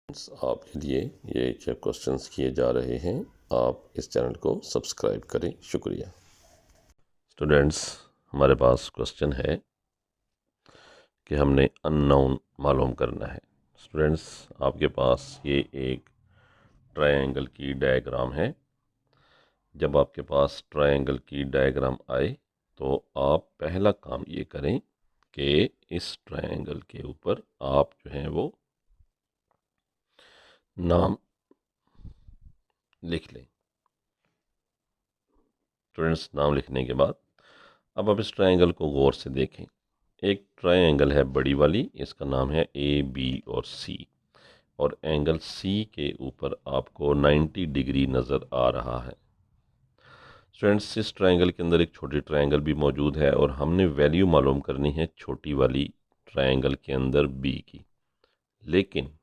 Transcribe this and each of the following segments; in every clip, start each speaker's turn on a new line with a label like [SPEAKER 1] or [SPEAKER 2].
[SPEAKER 1] आपके लिए ये क्वेश्चंस किए जा रहे हैं। आप इस चैनल को सब्सक्राइब करें। शुक्रिया। स्टूडेंट्स, हमारे पास क्वेश्चन है कि हमने अननोन मालूम करना है। स्टूडेंट्स, आपके पास ये एक ट्रायंगल की डायग्राम है। जब आपके पास ट्रायंगल की डायग्राम आए तो आप पहला काम ये करें कि इस ट्रायंगल के ऊपर आप जो हैं वो नाम लिख लें। स्टूडेंट्स, नाम लिखने के बाद अब आप इस ट्रायंगल को गौर से देखें। एक ट्रायंगल है बड़ी वाली, इसका नाम है ए, बी और सी, और एंगल सी के ऊपर आपको 90 डिग्री नज़र आ रहा है। स्टूडेंट्स, इस ट्रायंगल के अंदर एक छोटी ट्रायंगल भी मौजूद है और हमने वैल्यू मालूम करनी है छोटी वाली ट्रायंगल के अंदर बी की। लेकिन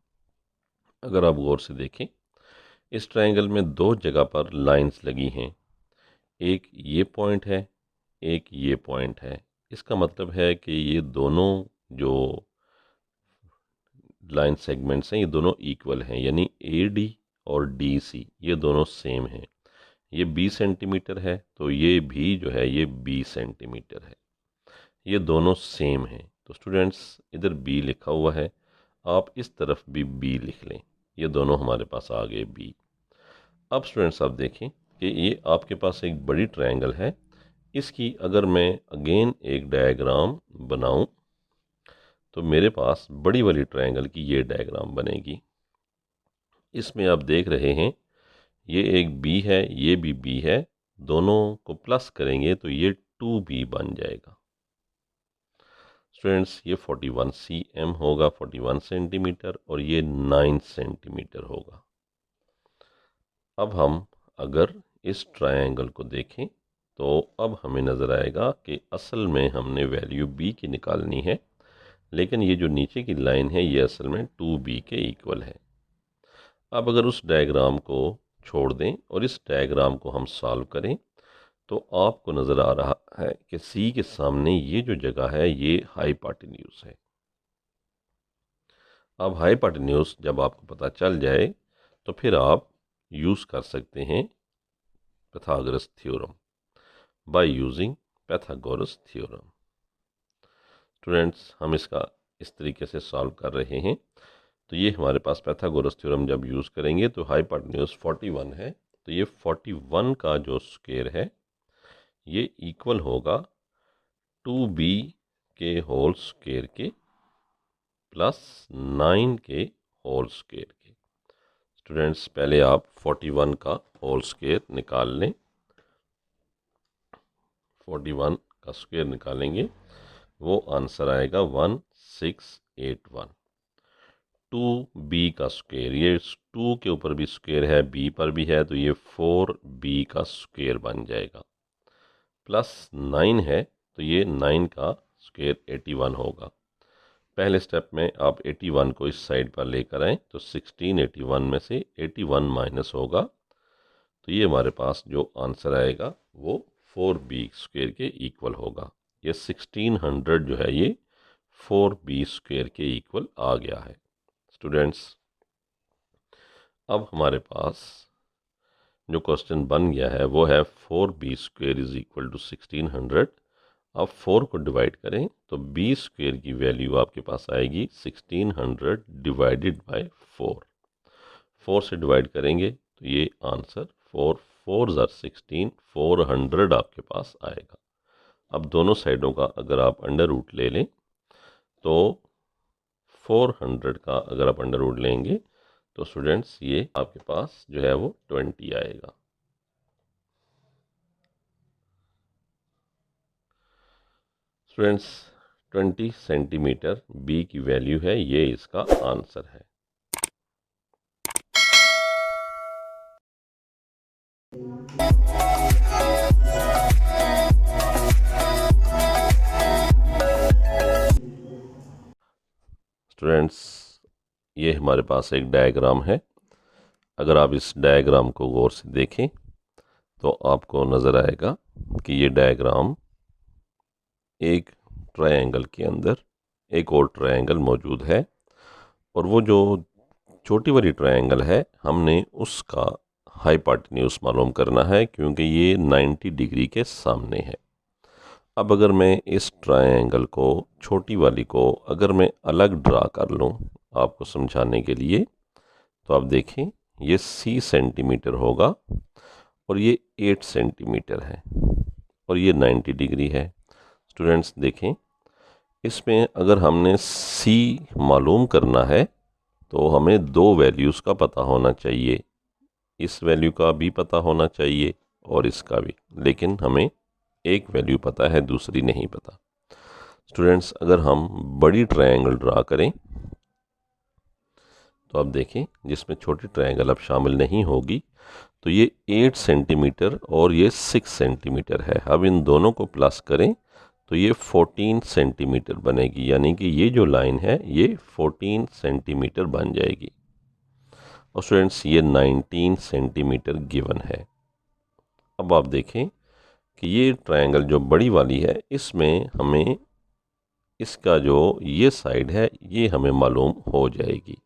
[SPEAKER 1] अगर आप गौर से देखें, इस ट्रायंगल में दो जगह पर लाइंस लगी हैं। एक ये पॉइंट है, एक ये पॉइंट है। इसका मतलब है कि ये दोनों जो लाइन सेगमेंट्स हैं ये दोनों इक्वल हैं, यानी ए डी और डी सी ये दोनों सेम हैं। ये 20 सेंटीमीटर है तो ये भी जो है ये 20 सेंटीमीटर है। ये दोनों सेम हैं। तो स्टूडेंट्स, इधर बी लिखा हुआ है, आप इस तरफ भी बी लिख लें। ये दोनों हमारे पास आ गए बी। अब स्टूडेंट्स, आप देखें कि ये आपके पास एक बड़ी ट्रायंगल है। इसकी अगर मैं अगेन एक डायग्राम बनाऊं तो मेरे पास बड़ी वाली ट्रायंगल की ये डायग्राम बनेगी। इसमें आप देख रहे हैं ये एक बी है, ये भी बी है। दोनों को प्लस करेंगे तो ये 2b बन जाएगा। स्टूडेंट्स, ये 41 cm होगा, 41 सेंटीमीटर, और ये 9 सेंटीमीटर होगा। अब हम अगर इस ट्रायंगल को देखें तो अब हमें नज़र आएगा कि असल में हमने वैल्यू b की निकालनी है, लेकिन ये जो नीचे की लाइन है ये असल में 2b के इक्वल है। अब अगर उस डायग्राम को छोड़ दें और इस डायग्राम को हम सॉल्व करें तो आपको नज़र आ रहा है कि सी के सामने ये जो जगह है ये हाइपोटेन्यूज है। अब हाइपोटेन्यूज जब आपको पता चल जाए तो फिर आप यूज़ कर सकते हैं Pythagoras theorem, by using Pythagoras theorem. Students, हम इसका इस तरीके से सॉल्व कर रहे हैं। तो ये हमारे पास पाइथागोरस थ्योरम जब यूज़ करेंगे तो हाइपोटेन्यूज 41 है, तो ये 41 का जो स्क्वायर है ये इक्वल होगा 2b के होल स्क्वायर के प्लस 9 के होल स्क्वायर के। स्टूडेंट्स, पहले आप 41 का होल स्क्वायर निकाल लें। 41 का स्क्वायर निकालेंगे, वो आंसर आएगा 1681। 2b का स्क्वायर, ये 2 के ऊपर भी स्क्वायर है, b पर भी है, तो ये 4b का स्क्वायर बन जाएगा। प्लस 9 है तो ये 9 का स्क्वायर 81 होगा। पहले स्टेप में आप 81 को इस साइड पर लेकर आएँ तो 1681 में से 81 माइनस होगा, तो ये हमारे पास जो आंसर आएगा वो 4b स्क्वायर के इक्वल होगा। ये 1600 जो है ये 4b स्क्वायर के इक्वल आ गया है। स्टूडेंट्स, अब हमारे पास जो क्वेश्चन बन गया है वो है 4b square is equal to 1600। अब 4 को डिवाइड करें तो b स्क्वायर की वैल्यू आपके पास आएगी 1600 डिवाइडेड बाय 4। 4 से डिवाइड करेंगे तो ये आंसर 4 4 ज़र 16, 400 आपके पास आएगा। अब दोनों साइडों का अगर आप अंडर रूट ले लें तो 400 का अगर आप अंडर रूट लेंगे तो स्टूडेंट्स ये आपके पास जो है वो 20 आएगा। स्टूडेंट्स, 20 सेंटीमीटर b की वैल्यू है, ये इसका आंसर है। स्टूडेंट्स, ये हमारे पास एक डायग्राम है। अगर आप इस डायग्राम को गौर से देखें तो आपको नज़र आएगा कि ये डायग्राम एक ट्रायंगल के अंदर एक और ट्रायंगल मौजूद है, और वो जो छोटी वाली ट्रायंगल है, हमने उसका हाइपोटेन्यूज मालूम करना है क्योंकि ये 90 डिग्री के सामने है। अब अगर मैं इस ट्रायंगल को, छोटी वाली को अगर मैं अलग ड्रा कर लूँ आपको समझाने के लिए, तो आप देखें ये C सेंटीमीटर होगा और ये 8 सेंटीमीटर है और ये 90 डिग्री है। स्टूडेंट्स देखें, इसमें अगर हमने C मालूम करना है तो हमें दो वैल्यूज़ का पता होना चाहिए, इस वैल्यू का भी पता होना चाहिए और इसका भी, लेकिन हमें एक वैल्यू पता है, दूसरी नहीं पता। स्टूडेंट्स अगर हम बड़ी ट्रायंगल ड्रा करें तो आप देखें जिसमें छोटी ट्रायंगल अब शामिल नहीं होगी, तो ये 8 सेंटीमीटर और ये 6 सेंटीमीटर है। अब इन दोनों को प्लस करें तो ये 14 सेंटीमीटर बनेगी, यानी कि ये जो लाइन है ये 14 सेंटीमीटर बन जाएगी। और स्टूडेंट्स ये 19 सेंटीमीटर गिवन है। अब आप देखें कि ये ट्रायंगल जो बड़ी वाली है, इसमें हमें इसका जो ये साइड है ये हमें मालूम हो जाएगी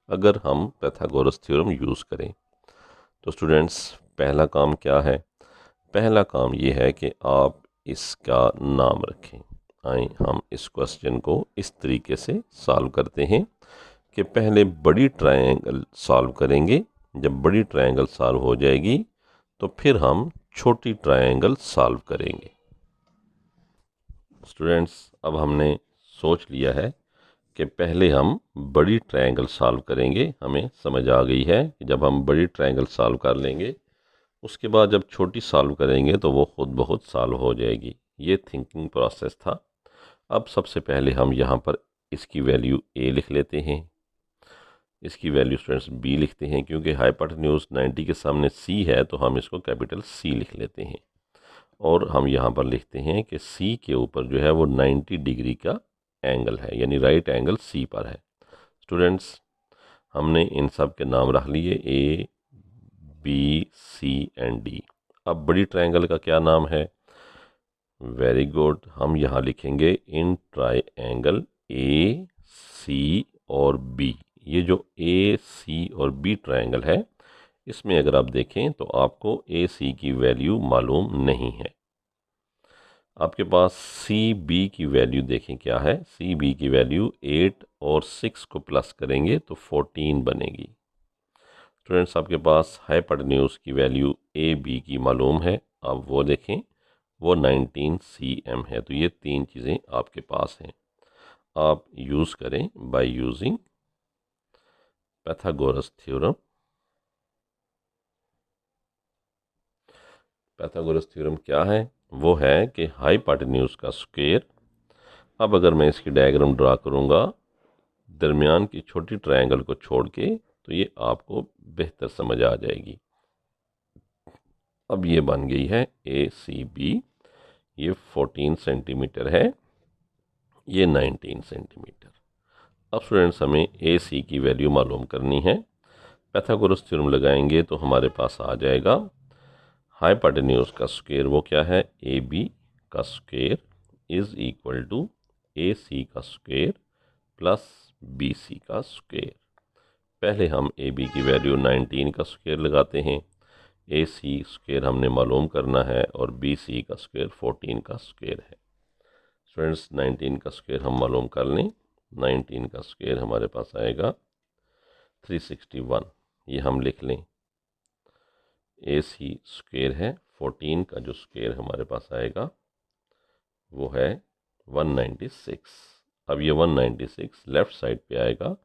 [SPEAKER 1] अगर हम पाइथागोरस थ्योरम यूज़ करें। तो स्टूडेंट्स पहला काम क्या है? पहला काम ये है कि आप इसका नाम रखें। आए हम इस क्वेश्चन को इस तरीके से सॉल्व करते हैं कि पहले बड़ी ट्रायंगल सॉल्व करेंगे, जब बड़ी ट्रायंगल सॉल्व हो जाएगी तो फिर हम छोटी ट्रायंगल सॉल्व करेंगे। स्टूडेंट्स अब हमने सोच लिया है कि पहले हम बड़ी ट्रायंगल सॉल्व करेंगे। हमें समझ आ गई है कि जब हम बड़ी ट्रायंगल सॉल्व कर लेंगे उसके बाद जब छोटी सॉल्व करेंगे तो वो खुद बहुत सॉल्व हो जाएगी। ये थिंकिंग प्रोसेस था। अब सबसे पहले हम यहाँ पर इसकी वैल्यू a लिख लेते हैं, इसकी वैल्यू स्टूडेंट्स b लिखते हैं, क्योंकि हाइपोटेन्यूज 90 के सामने c है तो हम इसको कैपिटल C लिख लेते हैं। और हम यहाँ पर लिखते हैं कि C के ऊपर जो है वो 90 डिग्री का एंगल है, यानी राइट एंगल C पर है। स्टूडेंट्स हमने इन सब के नाम रख लिए A, B, C and D। अब बड़ी ट्रायंगल का क्या नाम है? वेरी गुड, हम यहाँ लिखेंगे इन ट्रायंगल A, C और B। ये जो A, C और B ट्रायंगल है, इसमें अगर आप देखें तो आपको A, C की वैल्यू मालूम नहीं है। आपके पास सी बी की वैल्यू देखें क्या है। सी बी की वैल्यू 8 और 6 को प्लस करेंगे तो 14 बनेगी। स्टूडेंट्स आपके पास हाइपोटेन्यूज की वैल्यू ए बी की मालूम है, अब वो देखें वो 19 cm है। तो ये तीन चीज़ें आपके पास हैं, आप यूज़ करें by using Pythagoras theorem. Pythagoras theorem क्या है? वो है कि हाइपोटेन्यूज का स्क्वायर। अब अगर मैं इसकी डायग्राम ड्रा करूँगा दरमियान की छोटी ट्रायंगल को छोड़ के, तो ये आपको बेहतर समझ आ जाएगी। अब ये बन गई है ए सी बी, ये 14 सेंटीमीटर है, ये 19 सेंटीमीटर। अब स्टूडेंट्स हमें ए सी की वैल्यू मालूम करनी है। पाइथागोरस थ्योरम लगाएंगे तो हमारे पास आ जाएगा हाइपोटेन्यूज का स्क्वायर, वो क्या है? ए बी का स्क्वायर इज इक्वल टू ए सी का स्क्वायर प्लस बी सी का स्क्वायर। पहले हम ए बी की वैल्यू 19 का स्क्वायर लगाते हैं, ए सी स्क्वायर हमने मालूम करना है और बी सी का स्क्वायर 14 का स्क्वायर है। स्टूडेंट्स 19 का स्क्वायर हम मालूम कर लें, 19 का स्क्वायर हमारे पास आएगा 361। ये हम लिख लें, ए सी स्क्वायर है, 14 का जो स्क्वायर हमारे पास आएगा वो है 196। अब ये 196 लेफ़्ट साइड पे आएगा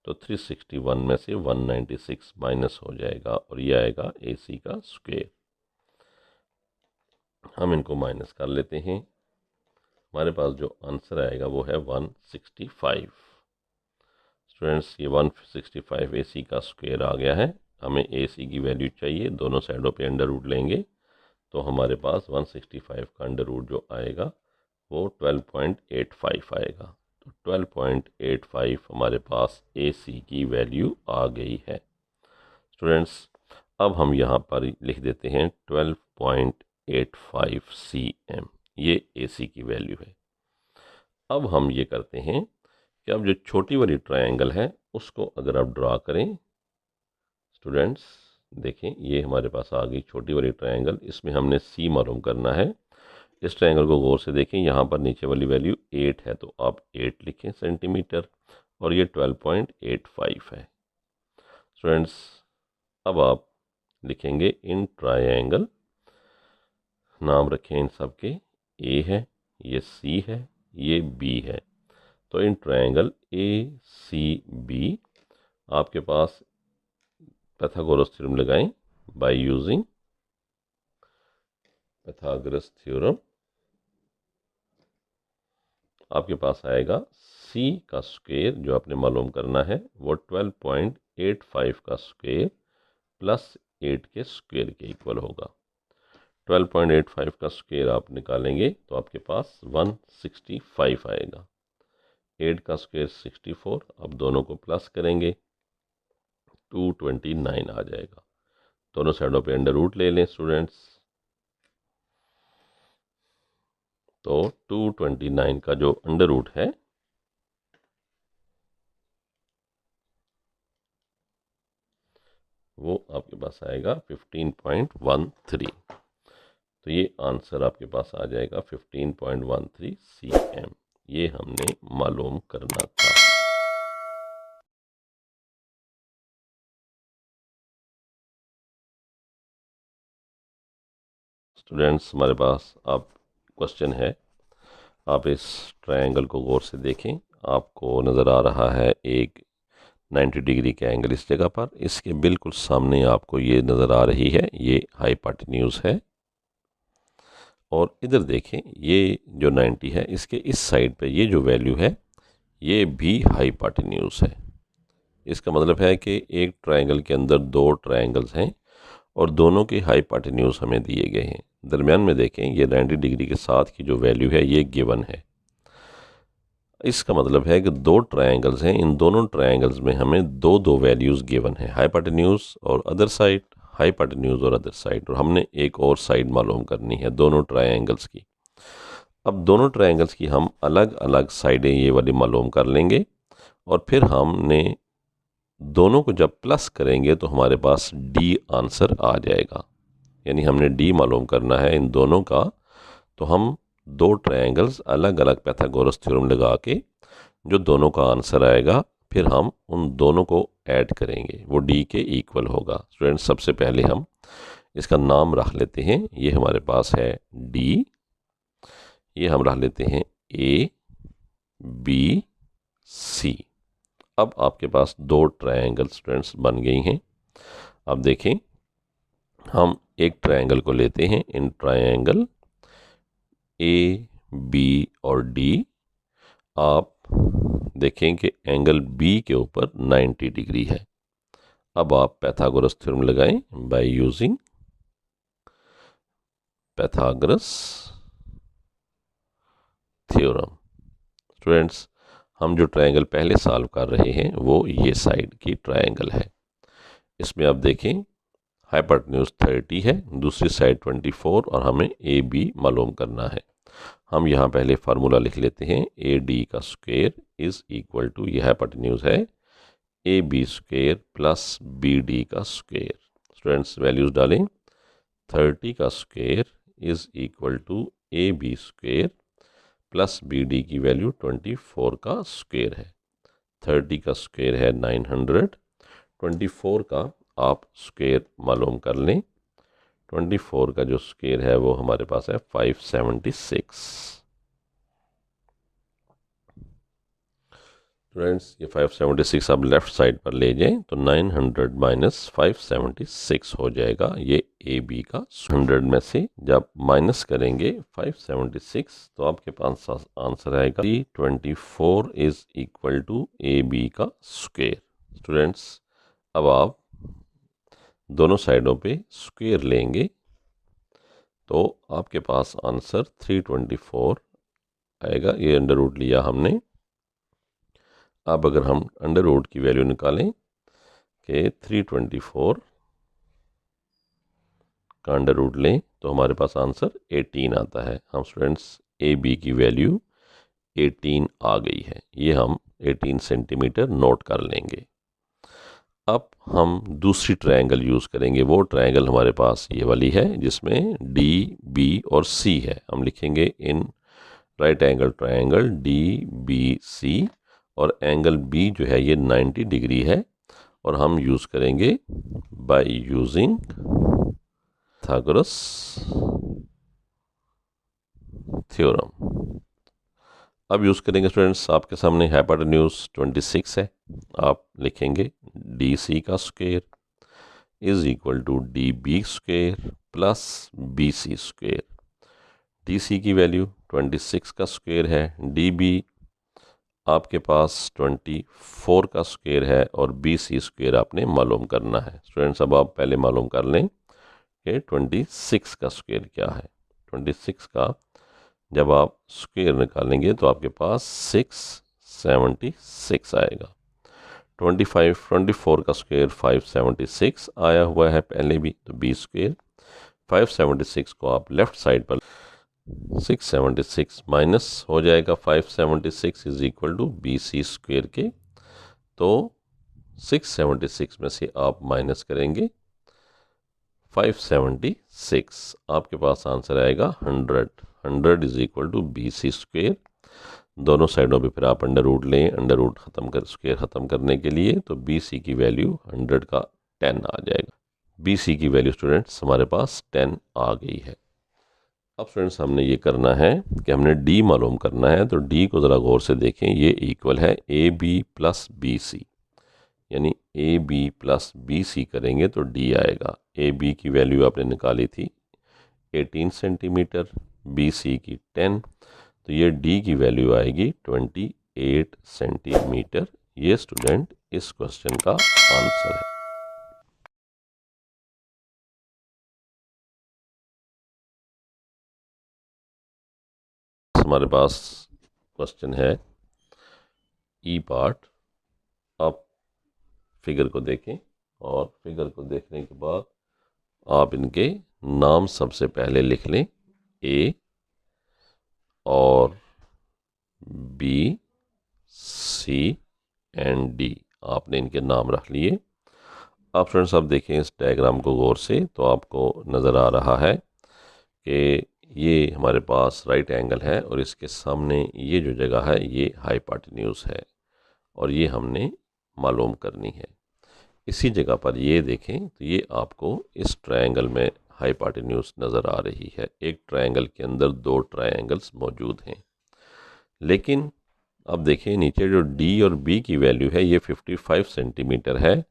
[SPEAKER 1] तो 361 में से 196 माइनस हो जाएगा और ये आएगा ए सी का स्क्वायर। हम इनको माइनस कर लेते हैं, हमारे पास जो आंसर आएगा वो है 165। स्टूडेंट्स ये 165 ए सी का स्क्वायर आ गया है। हमें ए सी की वैल्यू चाहिए, दोनों साइडों पे अंडर रूट लेंगे तो हमारे पास 165 का अंडर रूट जो आएगा वो 12.85 आएगा। तो 12.85 हमारे पास ए सी की वैल्यू आ गई है। स्टूडेंट्स अब हम यहाँ पर लिख देते हैं 12.85 cm, ये ए सी की वैल्यू है। अब हम ये करते हैं कि अब जो छोटी वाली ट्रायंगल है उसको अगर आप ड्रा करें स्टूडेंट्स, देखें ये हमारे पास आ गई छोटी वाली ट्रायंगल, इसमें हमने सी मालूम करना है। इस ट्रायंगल को गौर से देखें, यहाँ पर नीचे वाली वैल्यू 8 है तो आप 8 लिखें सेंटीमीटर, और ये 12.85 है। स्टूडेंट्स अब आप लिखेंगे इन ट्रायंगल, नाम रखें इन सब के, ए है, ये सी है, ये बी है। तो इन ट्रायंगल ए सी बी आपके पास पाइथागोरस थ्योरम लगाएं बाय यूजिंग पाइथागोरस थ्योरम। आपके पास आएगा सी का स्क्वायर जो आपने मालूम करना है वो 12.85 का स्क्वायर प्लस 8 के स्क्वायर के इक्वल होगा। 12.85 का स्क्वायर आप निकालेंगे तो आपके पास 165 आएगा। 8 का स्क्वायर 64, अब दोनों को प्लस करेंगे 229 आ जाएगा। दोनों साइडों पे अंडर रूट ले लें स्टूडेंट्स, तो 229 का जो अंडर रूट है वो आपके पास आएगा 15.13। तो ये आंसर आपके पास आ जाएगा 15.13 cm। ये हमने मालूम करना था। स्टूडेंट्स हमारे पास अब क्वेश्चन है, आप इस ट्रायंगल को गौर से देखें। आपको नज़र आ रहा है एक 90 डिग्री का एंगल इस जगह पर, इसके बिल्कुल सामने आपको ये नज़र आ रही है, ये हाइपोटेन्यूज है। और इधर देखें ये जो 90 है इसके इस साइड पे ये जो वैल्यू है ये भी हाइपोटेन्यूज है। इसका मतलब है कि एक ट्रायंगल के अंदर दो ट्रायंगल्स हैं और दोनों के हाइपोटेन्यूज हमें दिए गए हैं। दरमियान में देखें ये 90 डिग्री के साथ की जो वैल्यू है ये गिवन है। इसका मतलब है कि दो ट्रायंगल्स हैं, इन दोनों ट्रायंगल्स में हमें दो दो वैल्यूज़ गिवन है, हाइपोटेन्यूज और अदर साइड, हाइपोटेन्यूज और अदर साइड, और हमने एक और साइड मालूम करनी है दोनों ट्रायंगल्स की। अब दोनों ट्रायंगल्स की हम अलग अलग साइडें ये वाली मालूम कर लेंगे और फिर हमने दोनों को जब प्लस करेंगे तो हमारे पास डी आंसर आ जाएगा। यानी हमने डी मालूम करना है इन दोनों का, तो हम दो ट्रायंगल्स अलग अलग पाइथागोरस थ्योरम लगा के जो दोनों का आंसर आएगा फिर हम उन दोनों को ऐड करेंगे, वो डी के इक्वल होगा। स्टूडेंट्स सबसे पहले हम इसका नाम रख लेते हैं, ये हमारे पास है डी, ये हम रख लेते हैं ए बी सी। अब आपके पास दो ट्रायंगल स्टूडेंट्स बन गई हैं। अब देखें हम एक ट्रायंगल को लेते हैं, इन ट्रायंगल ए बी और डी, आप देखें कि एंगल बी के ऊपर 90 डिग्री है। अब आप पाइथागोरस थ्योरम लगाएं by using Pythagoras theorem. Students हम जो ट्रायंगल पहले सॉल्व कर रहे हैं वो ये साइड की ट्रायंगल है। इसमें आप देखें हाइपोटेन्यूज 30 है, दूसरी साइड 24 और हमें ए बी मालूम करना है। हम यहाँ पहले फार्मूला लिख लेते हैं, ए डी का स्क्वायर इज़ इक्वल टू, ये हाइपोटेन्यूज है, A B square plus B D का स्क्वायर। स्टूडेंट्स वैल्यूज़ डालें, 30 का square is equal to A B square plus B D की वैल्यू 24 का स्क्वायर है। 30 का स्क्वायर है 900, 24 का आप स्क्वायर मालूम कर लें, 24 का जो स्क्वायर है वो हमारे पास है 576। स्टूडेंट्स ये 576 आप लेफ्ट साइड पर ले जाएं तो 900 माइनस 576 हो जाएगा, ये ए बी का 100 में से जब माइनस करेंगे 576 तो आपके पास आंसर आएगा 324 is equal to A B का स्क्वायर। स्टूडेंट्स अब आप दोनों साइडों पे स्क्वायर लेंगे तो आपके पास आंसर 324 आएगा। ये अंडर रूट लिया हमने। अब अगर हम अंडर रूट की वैल्यू निकालें कि 324 का अंडर रूट लें तो हमारे पास आंसर 18 आता है। हम स्टूडेंट्स ए बी की वैल्यू 18 आ गई है, ये हम 18 सेंटीमीटर नोट कर लेंगे। अब हम दूसरी ट्रायंगल यूज़ करेंगे। वो ट्रायंगल हमारे पास ये वाली है जिसमें डी, बी और सी है। हम लिखेंगे in right angle triangle D B C, और एंगल बी जो है ये 90 डिग्री है, और हम यूज़ करेंगे बाय यूजिंग पाइथागोरस थ्योरम। अब यूज़ करेंगे स्टूडेंट्स, आपके सामने हाइपोटेन्यूज 26 है। आप लिखेंगे डी सी का square is equal to D B square plus B C square. D C की वैल्यू 26 का स्क्वायर है, डी बी आपके पास 24 का स्क्वायर है, और बी सी स्क्वायर आपने मालूम करना है। स्टूडेंट्स अब आप पहले मालूम कर लें कि 26 का स्क्वायर क्या है। 26 का जब आप स्क्वायर निकालेंगे तो आपके पास 676 आएगा। 24 का स्क्वायर 576 आया हुआ है पहले भी, तो बी स्क्वायर 576 को आप लेफ्ट साइड पर 676 माइनस हो जाएगा 576 is equal to B C square के। तो 676 में से आप माइनस करेंगे 576, आपके पास आंसर आएगा 100। 100 is equal to B C square. दोनों साइडों पे फिर आप अंडर रूट लें, अंडर रूट ख़त्म कर स्क्वायर ख़त्म करने के लिए, तो बी सी की वैल्यू 100 का 10 आ जाएगा। बी सी की वैल्यू स्टूडेंट्स हमारे पास 10 आ गई है। अब स्टूडेंट्स हमने ये करना है कि हमने डी मालूम करना है, तो डी को ज़रा गौर से देखें, ये इक्वल है A B plus B C, यानी A B plus B C करेंगे तो डी आएगा। ए बी की वैल्यू आपने निकाली थी 18 सेंटीमीटर, बी सी की 10, तो ये डी की वैल्यू आएगी 28 सेंटीमीटर। ये स्टूडेंट इस क्वेश्चन का आंसर है। हमारे पास क्वेश्चन है ई पार्ट। आप फिगर को देखें, और फिगर को देखने के बाद आप इनके नाम सबसे पहले लिख लें, ए और बी सी एंड डी, आपने इनके नाम रख लिए। आप फ्रेंड्स अब देखें इस डायग्राम को गौर से, तो आपको नज़र आ रहा है कि ये हमारे पास राइट एंगल है, और इसके सामने ये जो जगह है ये हाइपोटेन्यूज है, और ये हमने मालूम करनी है। इसी जगह पर ये देखें तो ये आपको इस ट्रायंगल में हाइपोटेन्यूज नज़र आ रही है। एक ट्रायंगल के अंदर दो ट्रायंगल्स मौजूद हैं, लेकिन अब देखें नीचे जो डी और बी की वैल्यू है ये 55 सेंटीमीटर है,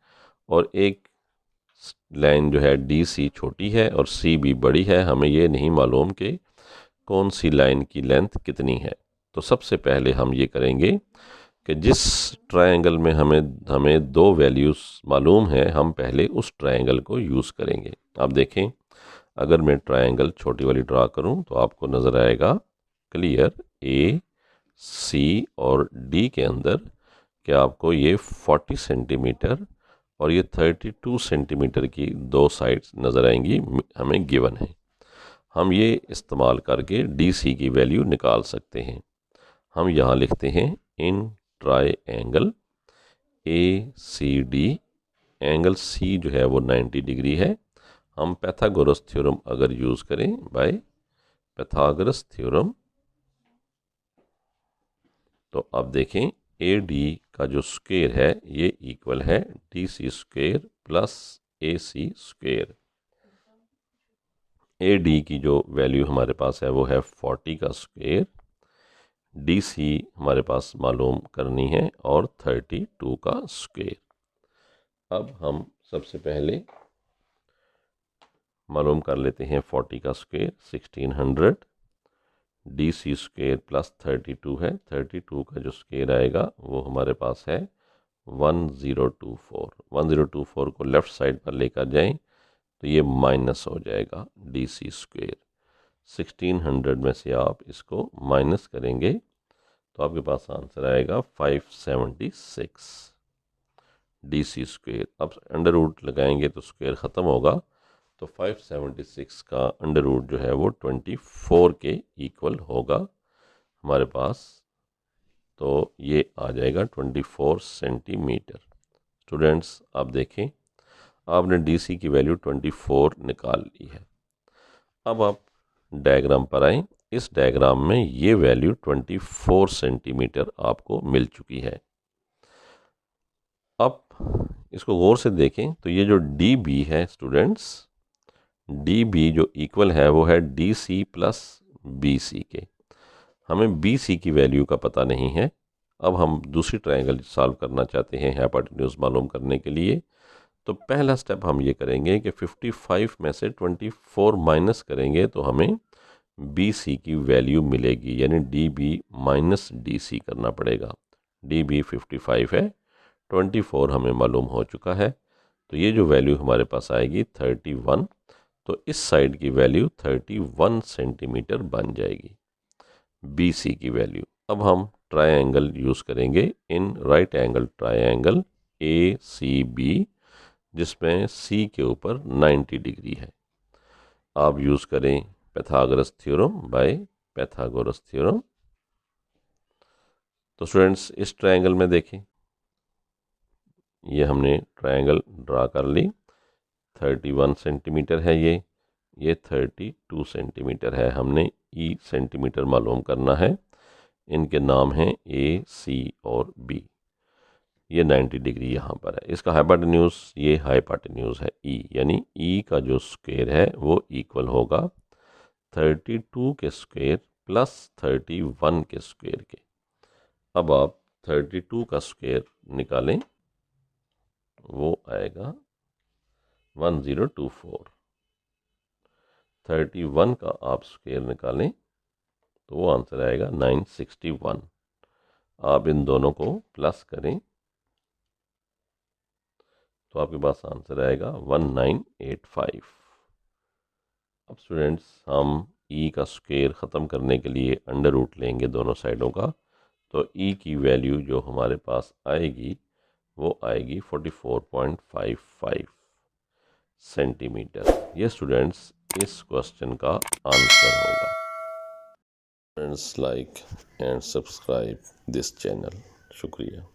[SPEAKER 1] और एक लाइन जो है डी सी छोटी है और सी भी बड़ी है। हमें ये नहीं मालूम कि कौन सी लाइन की लेंथ कितनी है। तो सबसे पहले हम ये करेंगे कि जिस ट्रायंगल में हमें दो वैल्यूज़ मालूम है, हम पहले उस ट्रायंगल को यूज़ करेंगे। आप देखें, अगर मैं ट्रायंगल छोटी वाली ड्रा करूं तो आपको नज़र आएगा क्लियर, ए सी और डी के अंदर कि आपको ये 40 सेंटीमीटर और ये 32 सेंटीमीटर की दो साइड्स नज़र आएंगी, हमें गिवन है। हम ये इस्तेमाल करके डी सी की वैल्यू निकाल सकते हैं। हम यहाँ लिखते हैं in triangle A C D, angle C जो है वो 90 डिग्री है। हम पाइथागोरस थ्योरम अगर यूज़ करें बाय पाइथागोरस थ्योरम, तो अब देखें ए डी का जो स्क्वायर है ये इक्वल है D C square plus A C square. A D की जो वैल्यू हमारे पास है वो है 40 का स्क्वायर, डी सी हमारे पास मालूम करनी है और 32 का स्क्वायर। अब हम सबसे पहले मालूम कर लेते हैं 40 का square 1600, D C square plus 32 है, 32 का जो स्क्वायर आएगा वो हमारे पास है 1024। 1024 को लेफ़्ट साइड पर लेकर जाएं तो ये माइनस हो जाएगा डी सी स्क्वायर। 1600 में से आप इसको माइनस करेंगे तो आपके पास आंसर आएगा 576 डी सी स्क्वायर। अब अंडर रूट लगाएंगे तो स्क्वायर ख़त्म होगा, तो 576 का अंडर रूट जो है वो 24 के इक्वल होगा हमारे पास। तो ये आ जाएगा 24 सेंटीमीटर। स्टूडेंट्स आप देखें, आपने DC की वैल्यू 24 निकाल ली है। अब आप डायग्राम पर आएँ। इस डायग्राम में ये वैल्यू 24 सेंटीमीटर आपको मिल चुकी है। अब इसको गौर से देखें तो ये जो DB है स्टूडेंट्स, DB जो इक्वल है वो है DC प्लस BC के। हमें BC की वैल्यू का पता नहीं है। अब हम दूसरी ट्रायंगल सॉल्व करना चाहते हैं हाइपोटेन्यूज मालूम करने के लिए। तो पहला स्टेप हम ये करेंगे कि 55 में से 24 माइनस करेंगे तो हमें BC की वैल्यू मिलेगी, यानी DB माइनस DC करना पड़ेगा। DB 55 है, 24 हमें मालूम हो चुका है, तो ये जो वैल्यू हमारे पास आएगी 31, तो इस साइड की वैल्यू 31 सेंटीमीटर बन जाएगी BC की वैल्यू। अब हम ट्रायंगल यूज़ करेंगे इन राइट एंगल ट्रायंगल ACB, जिसमें C के ऊपर 90 डिग्री है। आप यूज़ करें Pythagoras theorem by Pythagoras theorem. तो स्टूडेंट्स इस ट्रायंगल में देखें, ये हमने ट्रायंगल ड्रा कर ली। 31 सेंटीमीटर है ये 32 सेंटीमीटर है। हमने E सेंटीमीटर मालूम करना है। इनके नाम हैं A, C और B। ये 90 डिग्री यहाँ पर है। इसका हाइपोटेन्यूज, ये हाइपोटेन्यूज है E, यानी E का जो स्क्वायर है वो इक्वल होगा 32 के स्क्वायर प्लस 31 के स्क्वायर के। अब आप 32 का स्क्वायर निकालें, वो आएगा 1024। 31 का आप स्क्वायर निकालें तो वो आंसर आएगा 961। आप इन दोनों को प्लस करें तो आपके पास आंसर आएगा 1985। अब स्टूडेंट्स हम E का स्क्वायर ख़त्म करने के लिए अंडर रूट लेंगे दोनों साइडों का, तो E की वैल्यू जो हमारे पास आएगी वो आएगी 44.55 सेंटीमीटर। ये स्टूडेंट्स इस क्वेश्चन का आंसर होगा। Friends, like and subscribe this channel. शुक्रिया।